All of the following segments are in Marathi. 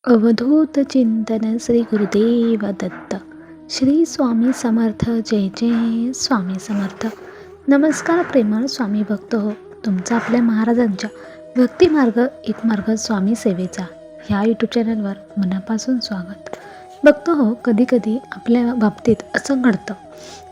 अवधूत चिंतन श्री गुरुदेव दत्त. श्री स्वामी समर्थ. जय जय स्वामी समर्थ. नमस्कार प्रेमळ स्वामी भक्त हो. तुमचा आपल्या महाराजांच्या भक्तिमार्ग एक मार्ग स्वामी सेवेचा ह्या यूट्यूब चॅनलवर मनापासून स्वागत. भक्त हो, कधी कधी आपल्या बाबतीत असं घडतं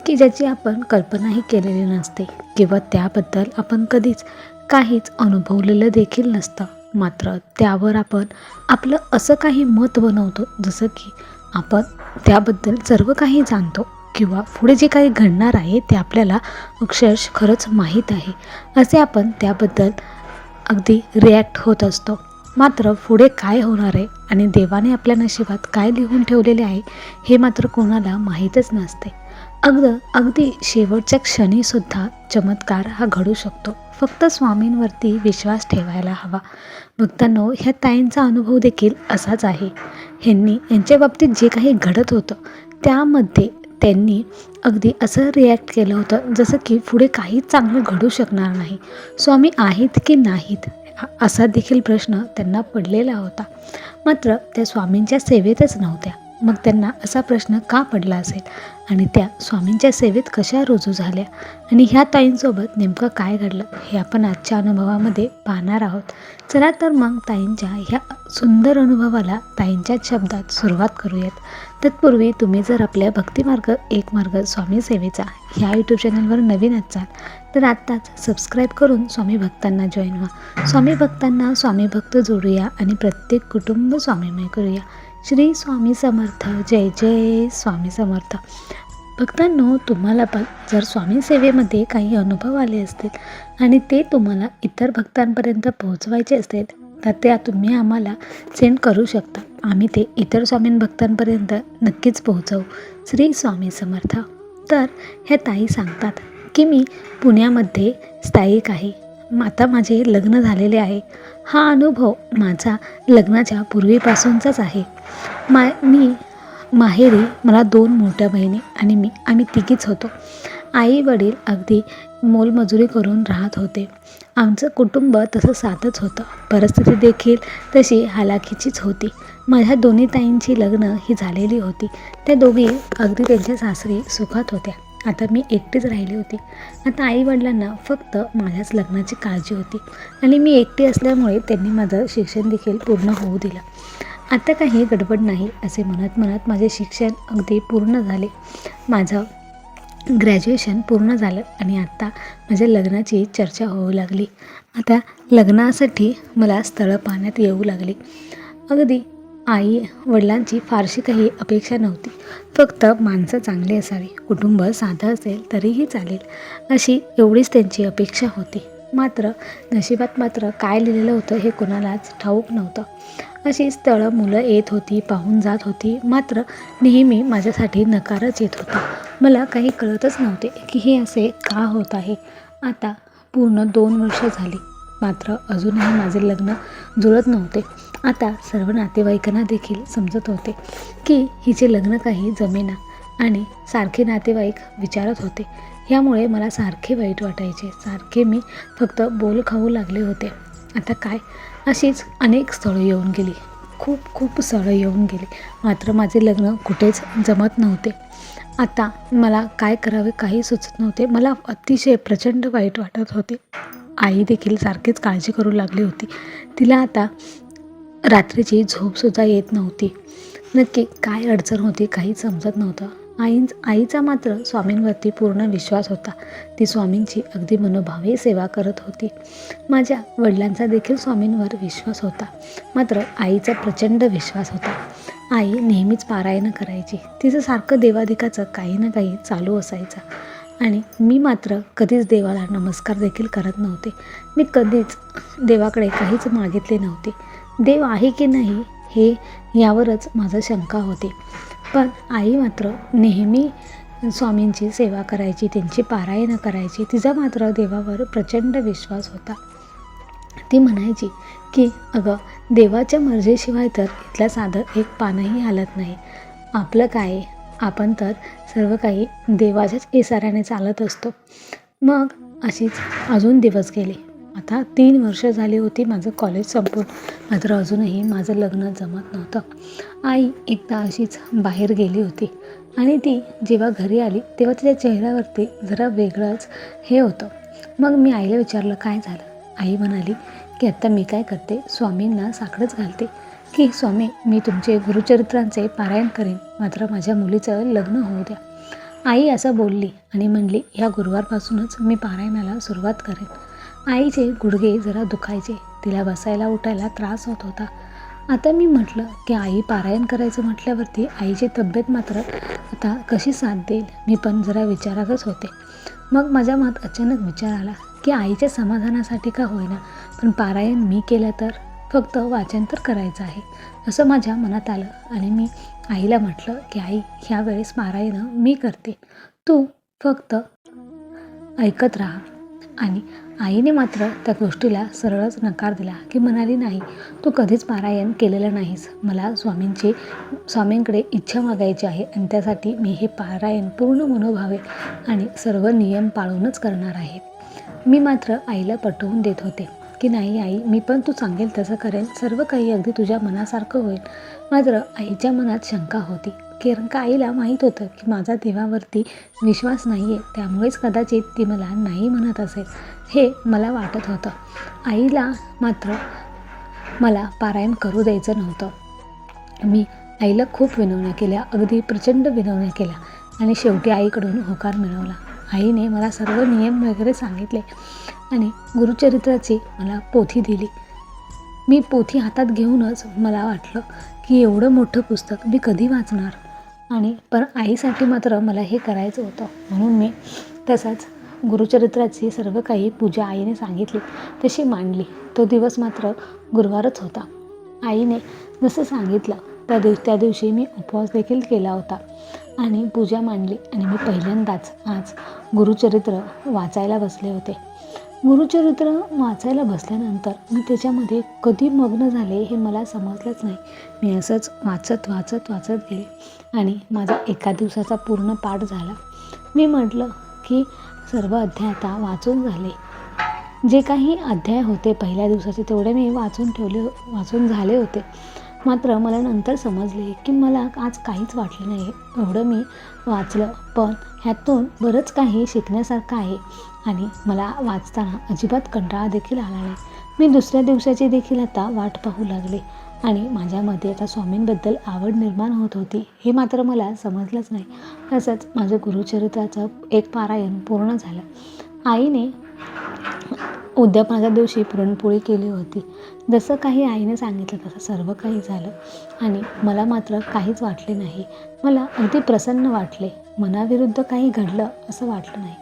की ज्याची आपण कल्पनाही केलेली नसते किंवा त्याबद्दल आपण कधीच काहीच अनुभवलेलं देखील नसतं. मात्र त्यावर आपण आपलं असं काही मत बनवतो जसं की आपण त्याबद्दल सर्व काही जाणतो किंवा पुढे जे काही घडणार आहे ते आपल्याला अक्षरशः खरंच माहीत आहे असे आपण त्याबद्दल अगदी रिॲक्ट होत असतो. मात्र पुढे काय होणार आहे आणि देवाने आपल्या नशिबात काय लिहून ठेवलेले आहे हे मात्र कोणाला माहीतच नसते. अगदी शेवटच्या क्षणीसुद्धा चमत्कार हा घडू शकतो. फक्त स्वामींवरती विश्वास ठेवायला हवा. भक्तांनो, ह्या ताईंचा अनुभव देखील असाच आहे. यांच्या बाबतीत जे काही घडत होतं त्यामध्ये त्यांनी अगदी असं रिॲक्ट केलं होतं जसं की पुढे काहीच चांगलं घडू शकणार नाही. स्वामी आहेत की नाहीत असा देखील प्रश्न त्यांना पडलेला होता. मात्र त्या स्वामींच्या सेवेतच नव्हत्या. मग त्यांना असा प्रश्न का पडला असेल आणि त्या स्वामींच्या सेवेत कशा रुजू झाल्या आणि ह्या ताईंसोबत नेमकं काय घडलं हे आपण आजच्या अनुभवामध्ये पाहणार आहोत. चला तर मग ताईंच्या ह्या सुंदर अनुभवाला ताईंच्या शब्दात सुरुवात करूयात. तत्पूर्वी तुम्ही जर आपल्या भक्तिमार्ग एक मार्ग स्वामी सेवेचा ह्या यूट्यूब चॅनलवर नवीन असाल तर आत्ताच सबस्क्राईब करून स्वामी भक्तांना जॉईन व्हा. स्वामी भक्तांना स्वामी भक्त जोडूया आणि प्रत्येक कुटुंब स्वामीमय करूया. श्री स्वामी समर्थ. जय जय स्वामी समर्थ. भक्तांनो, तुम्हाला पण जर स्वामी सेवेमध्ये काही अनुभव आले असतील आणि ते तुम्हाला इतर भक्तांपर्यंत पोहोचवायचे असतील तर त्या तुम्ही आम्हाला सेंड करू शकता. आम्ही ते इतर स्वामी भक्तांपर्यंत नक्कीच पोहोचवू. श्री स्वामी समर्थ. तर ह्या ताई सांगतात की मी पुण्यामध्ये स्थायिक आहे. आता माझे लग्न झालेले आहे. हा अनुभव माझा लग्नाच्या पूर्वीपासूनचाच आहे. मी माहेरी मला 2 मोठ्या बहिणी आणि आम्ही तिघीच होतो. आई वडील अगदी मोलमजुरी करून राहत होते. आमचं कुटुंब तसं साधंच होतं. परिस्थिती देखील तशी हालाखीचीच होती. माझ्या दोन्ही ताईंची लग्न ही झालेली होती. त्या दोघी अगदी त्यांच्या सासरी सुखात होत्या. आता मी एकटीच राहिली होती. आता आईवडिलांना फक्त माझ्याच लग्नाची काळजी होती आणि मी एकटी असल्यामुळे त्यांनी माझं शिक्षण देखील पूर्ण होऊ दिलं. आता काही गडबड नाही असे म्हणत माझे शिक्षण अगदी पूर्ण झाले. माझं ग्रॅज्युएशन पूर्ण झालं आणि आता माझ्या लग्नाची चर्चा होऊ लागली. आता लग्नासाठी मला स्थळं पाहण्यात येऊ लागली. अगदी आई वडिलांची फारशी काही अपेक्षा नव्हती. फक्त माणसं चांगली असावी, कुटुंब साधं असेल तरीही चालेल अशी एवढीच त्यांची अपेक्षा होती. मात्र नशिबात काय लिहिलेलं होतं हे कोणालाच ठाऊक नव्हतं. अशी स्थळं मुलं येत होती, पाहून जात होती. मात्र नेहमी माझ्यासाठी नकारच येत होता. मला काही कळतच नव्हते की हे असे का होत आहे. आता पूर्ण 2 वर्ष झाली मात्र अजूनही माझे लग्न जुळत नव्हते. आता सर्व नातेवाईकांना देखील समजत होते की हिचे लग्न काही जमेना आणि सारखे नातेवाईक विचारत होते. यामुळे मला सारखे वाईट वाटायचे. सारखे मी फक्त बोल खाऊ लागले होते. आता काय, अशीच अनेक स्थळं येऊन गेली. खूप स्थळं येऊन गेली. मात्र माझे लग्न कुठेच जमत नव्हते. आता मला काय करावे काही सुचत नव्हते. मला अतिशय प्रचंड वाईट वाटत होते. आई देखील सारखीच काळजी करू लागली होती. तिला आता रात्रीची झोपसुद्धा येत नव्हती. नक्की काय अडचण होती काही समजत नव्हतं. आईचा मात्र स्वामींवरती पूर्ण विश्वास होता. ती स्वामींची अगदी मनोभावे सेवा करत होती. माझ्या वडिलांचा देखील स्वामींवर विश्वास होता. मात्र आईचा प्रचंड विश्वास होता. आई नेहमीच पारायण करायची. तिचं सारखं देवाधिकाचं काही ना काही चालू असायचं आणि मी मात्र कधीच देवाला नमस्कार देखील करत नव्हते. मी कधीच देवाकडे काहीच मागितले नव्हते. देव आहे की नाही हे यावरच माझं शंका होती. पण आई मात्र नेहमी स्वामींची सेवा करायची, त्यांची पारायणं करायची. तिचा मात्र देवावर प्रचंड विश्वास होता. ती म्हणायची की अगं, देवाच्या मर्जीशिवाय तर इथलं साधं एक पानही हालत नाही. आपलं काय, आपण तर सर्व काही देवाच्याच इशाऱ्याने चालत असतो. मग अशीच अजून दिवस गेले. आता 3 वर्ष झाली होती माझं कॉलेज संपून, मात्र अजूनही माझं लग्न जमत नव्हतं. आई एकदा अशीच बाहेर गेली होती आणि ती जेव्हा घरी आली तेव्हा तिच्या चेहऱ्यावरती जरा वेगळंच हे होतं. मग मी आईला विचारलं, काय झालं? आई म्हणाली की आत्ता मी काय करते, स्वामींना साकडंच घालते की स्वामी मी तुमचे गुरुचरित्रांचे पारायण करेन, मात्र माझ्या मुलीचं लग्न होऊ द्या. आई असं बोलली आणि म्हणली, ह्या गुरुवारपासूनच मी पारायणाला सुरुवात करेन. आईचे गुडघे जरा दुखायचे, तिला बसायला उठायला त्रास होत होता. आता मी म्हटलं की आई पारायण करायचं म्हटल्यावरती आईची तब्येत मात्र आता कशी साथ देईल, मी पण जरा विचारातच होते. मग माझ्या मनात अचानक विचार आला की आईच्या समाधानासाठी का होईना, पण पारायण मी केलं तर फक्त वाचन तर करायचं आहे, असं माझ्या मनात आलं. आणि मी आईला म्हटलं की आई, ह्या वेळेस पारायण मी करते, तू फक्त ऐकत राहा. आणि आईने मात्र त्या गोष्टीला सरळच नकार दिला की म्हणाली, नाही, तू कधीच पारायण केलेलं नाहीस, मला स्वामींकडे इच्छा मागायची आहे आणि त्यासाठी मी हे पारायण पूर्ण मनोभावे आणि सर्व नियम पाळूनच करणार आहे. मी मात्र आईला पटवून देत होते की नाही आई, मी पण तू सांगेल तसं करेन, सर्व काही अगदी तुझ्या मनासारखं होईल. मात्र आईच्या मनात शंका होती, कारण का आईला माहीत होतं की माझा देवावरती विश्वास नाही आहे, त्यामुळेच कदाचित ती मला नाही म्हणत असेल हे मला वाटत होतं. आईला मात्र मला पारायण करू द्यायचं नव्हतं. मी आईला खूप विनवण्या केल्या, अगदी प्रचंड विनवण्या केल्या आणि शेवटी आईकडून होकार मिळवला. आईने मला सर्व नियम वगैरे सांगितले आणि गुरुचरित्राची मला पोथी दिली. मी पोथी हातात घेऊनच मला वाटलं की एवढं मोठं पुस्तक मी कधी वाचणार, आणि पण आईसाठी मात्र मला हे करायचं होतं. म्हणून मी तसाच गुरुचरित्राची सर्व काही पूजा आईने सांगितली तशी मांडली. तो दिवस मात्र गुरुवारच होता. आईने जसं सांगितलं त्या दिवशी मी उपवास देखील केला होता आणि पूजा मांडली आणि मी पहिल्यांदाच आज गुरुचरित्र वाचायला बसले होते. गुरुचरित्र वाचायला बसल्यानंतर मी त्याच्यामध्ये कधी मग्न झाले हे मला समजलंच नाही. मी असंच वाचत गेले आणि माझा एका दिवसाचा पूर्ण पाठ झाला. मी म्हटलं की सर्व अध्याय आता वाचून झाले. जे काही अध्याय होते पहिल्या दिवसाचे तेवढे मी वाचून झाले होते. मात्र मला नंतर समजले की मला आज काहीच वाटलं नाही. एवढं मी वाचलं, पण ह्यातून बरंच काही शिकण्यासारखं आहे आणि मला वाचताना अजिबात कंटाळा देखील आला नाही. मी दुसऱ्या दिवसाची देखील आता वाट पाहू लागले आणि माझ्यामध्ये आता स्वामींबद्दल आवड निर्माण होत होती हे मात्र मला समजलंच नाही. तसंच माझं गुरुचरित्राचं एक पारायण पूर्ण झालं. आईने उद्यापनाच्या दिवशी पुरणपोळी केली होती. जसं काही आईने सांगितलं तसं सर्व काही झालं आणि मला मात्र काहीच वाटले नाही. मला अगदी प्रसन्न वाटले. मनाविरुद्ध काही घडलं असं वाटलं नाही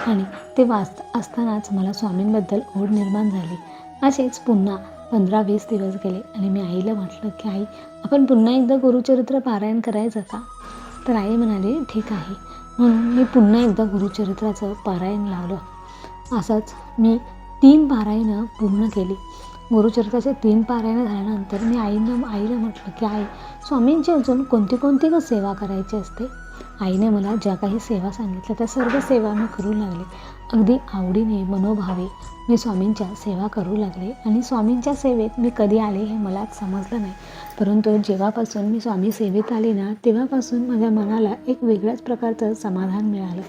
आणि ते वाचत असतानाच मला स्वामींबद्दल ओढ निर्माण झाली. असेच पुन्हा 15-20 दिवस गेले आणि मी आईला म्हटलं की आई, आपण पुन्हा एकदा गुरुचरित्र पारायण करायचं का? तर आई म्हणाली, ठीक आहे. म्हणून मी पुन्हा एकदा गुरुचरित्राचं पारायण लावलं. असंच मी 3 पारायणं पूर्ण केली. गुरुचरित्राचे 3 पारायणं झाल्यानंतर मी आईला म्हटलं की आई, स्वामींची अजून कोणती सेवा करायची असते? आईने मला ज्या काही सेवा सांगितल्या त्या सर्व सेवा मी करू लागले. अगदी आवडीने मनोभावे मी स्वामींच्या सेवा करू लागले आणि स्वामींच्या सेवेत मी कधी आले हे मला समजलं नाही. परंतु जेव्हापासून मी स्वामी सेवेत आले ना, तेव्हापासून माझ्या मनाला एक वेगळ्याच प्रकारचं समाधान मिळालं.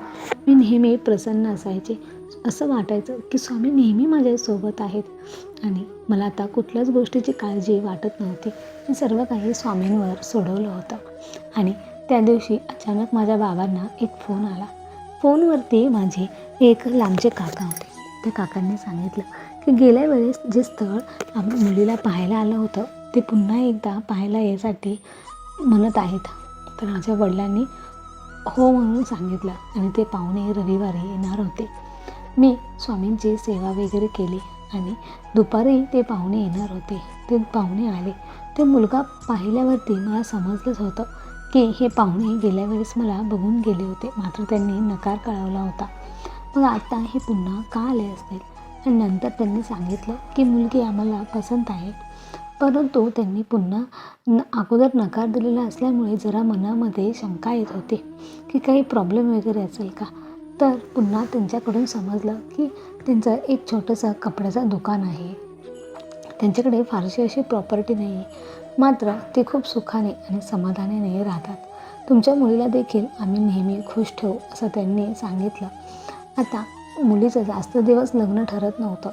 मी नेहमी प्रसन्न असायचे. असं वाटायचं की स्वामी नेहमी माझ्यासोबत आहेत आणि मला आता कुठल्याच गोष्टीची काळजी वाटत नव्हती. मी सर्व काही स्वामींवर सोडवलं होतं. आणि त्या दिवशी अचानक माझ्या बाबांना एक फोन आला. फोनवरती माझे एक लांबचे काका होते. त्या काकांनी सांगितलं की गेल्या वेळेस जे स्थळ मुलीला पाहायला आलं होतं ते पुन्हा एकदा पाहायला यासाठी म्हणत आहेत. तर माझ्या वडिलांनी हो म्हणून सांगितलं आणि ते पाहुणे रविवारी येणार होते. मी स्वामींची सेवा वगैरे केली आणि दुपारी ते पाहुणे येणार होते. ते पाहुणे आले. ते मुलगा पाहिल्यावरती मला समजलंच होतं की हे पाहुणे गेल्या वेळेस मला बघून गेले होते, मात्र त्यांनी नकार कळवला होता. मग आता हे पुन्हा का आले असतील? आणि नंतर त्यांनी सांगितलं की मुलगी आम्हाला पसंत आहे, परंतु त्यांनी पुन्हा अगोदर नकार दिलेला असल्यामुळे जरा मनामध्ये शंका येत होती की काही प्रॉब्लेम वगैरे असेल का. तर पुन्हा त्यांच्याकडून समजलं की त्यांचं एक छोटंसं कपड्याचं दुकान आहे. त्यांच्याकडे फारशी अशी प्रॉपर्टी नाही आहे, मात्र ते खूप सुखाने आणि समाधानाने राहतात. तुमच्या मुलीला देखील आम्ही नेहमी खुश ठेवू असं त्यांनी सांगितलं. आता मुलीचं जास्त दिवस लग्न ठरत नव्हतं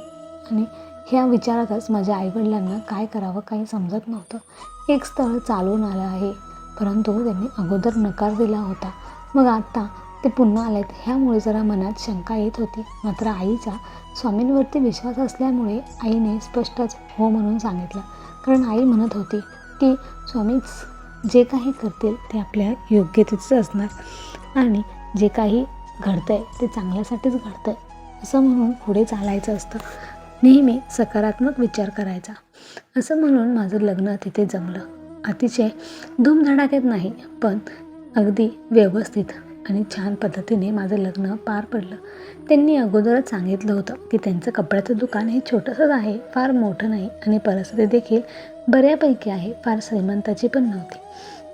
आणि ह्या विचारातच माझ्या आईवडिलांना काय करावं काही समजत नव्हतं. एक स्थळ चालून आलं आहे, परंतु त्यांनी अगोदर नकार दिला होता. मग आत्ता ते पुन्हा आलेत ह्यामुळे जरा मनात शंका येत होती. मात्र आईचा स्वामींवरती विश्वास असल्यामुळे आईने स्पष्टच हो म्हणून सांगितलं. कारण आई म्हणत होती की स्वामीच जे काही करतील ते आपल्या योग्यतेचं असणार आणि जे काही घडतं आहे ते चांगल्यासाठीच घडतं आहे असं म्हणून पुढे चालायचं असतं. नेहमी सकारात्मक विचार करायचा. असं म्हणून माझं लग्न तिथे जमलं. अतिशय धूमधडाक्यात नाही, पण अगदी व्यवस्थित आणि छान पद्धतीने माझं लग्न पार पडलं. त्यांनी अगोदरच सांगितलं होतं की त्यांचं कपड्याचं दुकान हे छोटंसंच आहे, फार मोठं नाही आणि परिस्थिती देखील बऱ्यापैकी आहे, फार श्रीमंताची पण नव्हती.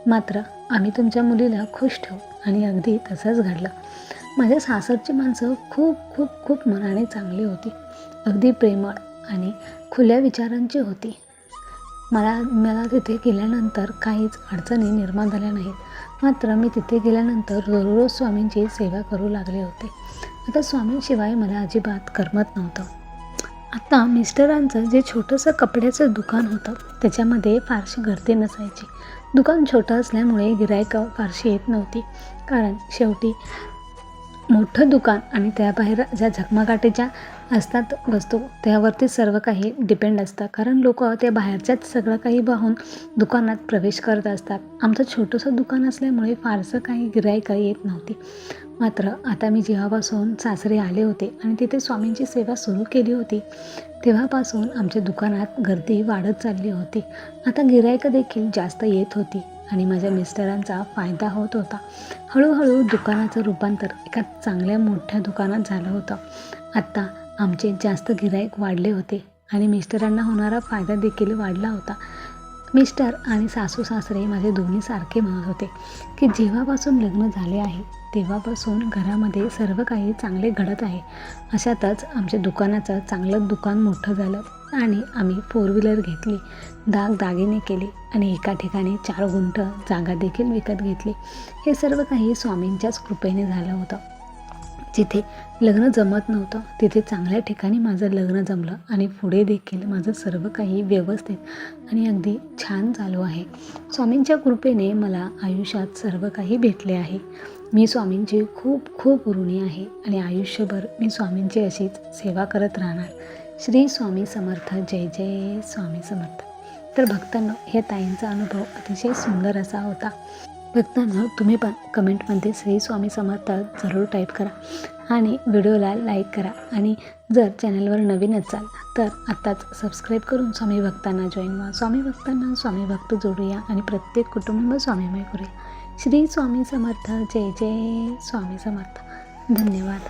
मात्र आम्ही तुमच्या मुलीला खुश ठेवू आणि अगदी तसंच घडलं. माझ्या सासरची माणसं खूप खूप खूप मनाने चांगली होती, अगदी प्रेमळ आणि खुल्या विचारांची होती. मला तिथे गेल्यानंतर काहीच अडचणी निर्माण झाल्या नाहीत. मात्र मी तिथे गेल्यानंतर दररोज स्वामींची सेवा करू लागले होते. आता स्वामींशिवाय मला अजिबात करमत नव्हतं. आता मिस्टरांचं जे छोटंसं कपड्याचं दुकान होतं त्याच्यामध्ये फारशी गर्दी नसायची. दुकान छोटं असल्यामुळे गिऱ्हाईकं फारशी येत नव्हती. कारण शेवटी मोठं दुकान आणि त्याबाहेर ज्या झगमगाटीच्या असतात वस्तू त्यावरती सर्व काही डिपेंड असतं. कारण लोक त्या बाहेरच्याच सगळं काही पाहून दुकानात प्रवेश करत असतात. आमचं छोटंसं दुकान असल्यामुळे फारसं काही गिऱ्हाईकं येत नव्हती. मात्र आता मी जेव्हापासून सासरी आले होते आणि तिथे स्वामींची सेवा सुरू केली होती तेव्हापासून आमच्या दुकानात गर्दी वाढत चालली होती. आता गिऱ्हाईकं देखील जास्त येत होती आणि माझ्या मिस्टरांचा फायदा होत होता. हळूहळू दुकानाचं रूपांतर एका चांगल्या मोठ्या दुकानात झालं होतं. आत्ता आमचे जास्त गिऱ्हाईक वाढले होते आणि मिस्टरांना होणारा फायदा देखील वाढला होता. मिस्टर आणि सासू सासरे माझे दोन्ही सारखे म्हणत होते की जेव्हापासून लग्न झाले आहे तेव्हापासून घरामध्ये सर्व काही चांगले घडत आहे. अशातच आमच्या दुकानाचं चांगलं दुकान मोठं झालं आणि आम्ही 4 व्हीलर घेतली, दागिने केले आणि एका ठिकाणी 4 गुंठ जागा देखील विकत घेतली. हे सर्व काही स्वामींच्याच कृपेने झालं होतं. जिथे लग्न जमत नव्हतं तिथे चांगल्या ठिकाणी माझं लग्न जमलं आणि पुढे देखील माझं सर्व काही व्यवस्थित आणि अगदी छान चालू आहे. स्वामींच्या कृपेने मला आयुष्यात सर्व काही भेटले आहे. मी स्वामींची खूप खूप ऋणी आहे आणि आयुष्यभर मी स्वामींची अशीच सेवा करत राहणार. श्री स्वामी समर्थ. जय जय स्वामी समर्थ. तर भक्तांनो, हे ताईंचा अनुभव अतिशय सुंदर असा होता. भक्तांनो, तुम्ही पण कमेंटमध्ये श्री स्वामी समर्थ जरूर टाईप करा आणि व्हिडिओला लाईक करा. आणि जर चॅनलवर नवीन असाल तर आत्ताच सबस्क्राईब करून स्वामी भक्तांना जॉईन व्हा. स्वामी भक्तांना स्वामी भक्त जोडूया आणि प्रत्येक कुटुंब स्वामीमय करूया. श्री स्वामी समर्थ. जय जय स्वामी समर्थ. धन्यवाद.